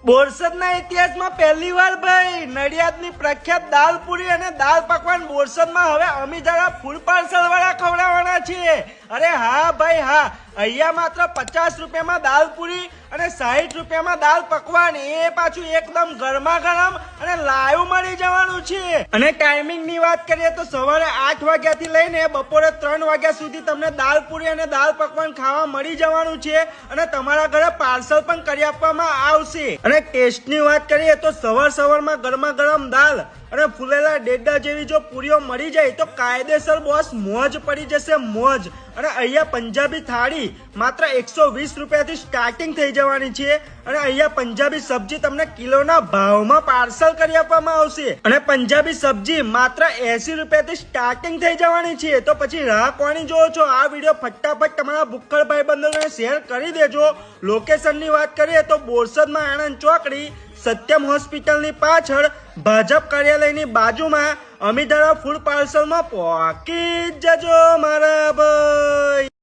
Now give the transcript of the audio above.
બોરસદના ઇતિહાસમાં પહેલીવાર ભાઈ નડિયાદની પ્રખ્યાત દાલપુરી અને દાલ પકવાન બોરસદમાં હવે અમીજારા ફૂડ પાર્સલ વાળા ખવડાવવાના છે। અરે હા ભાઈ હા, અહીંયા માત્ર 50 રૂપિયામાં દાલપુરી અને 60 રૂપિયામાં દાલ પકવાન, એ પાછું એકદમ ગરમા ગરમ અને લાઈવ મળી જવાનું છે। અને ટાઈમિંગ ની વાત કરીએ તો સવારે 8 વાગ્યાથી લઈને બપોરે 3 વાગ્યા સુધી તમને દાલપુરી અને દાલ પકવાન ખાવા મળી જવાનું છે અને તમારા ઘરે પાર્સલ પણ કરી આપવામાં આવશે। અને ટેસ્ટ ની વાત કરીએ તો સવારમાં ગરમા ગરમ દાલ અને ફૂલેલા ડેડા જેવી જો પૂરીઓ મળી જાય તો કાયદેસર બોસ મોજ પડી જશે, મોજ। અને અહીંયા પંજાબી થાળી માત્ર 120 રૂપિયાથી સ્ટાર્ટિંગ થઈ જવાની છે અને અહીંયા પંજાબી સબ્જી તમને કિલોના ભાવમાં પાર્સલ કરી આપવામાં આવશે અને પંજાબી સબ્જી માત્ર 80 રૂપિયાથી સ્ટાર્ટિંગ થઈ જવાની છે। તો પછી રાહ કોની જોવો છો? આ વિડીયો ફટાફટ તમારા ભુક્કડ ભાઈબંધોને શેર કરી દેજો। લોકેશન ની વાત કરીએ તો બોરસદમાં આણંદ ચોકડી સત્યમ હોસ્પિટલ ની પાછળ ભાજપ કાર્યાલયની બાજુમાં અમીધારા ફૂડ પાર્સલમાં પહોંચી જજો મારા ભાઈ।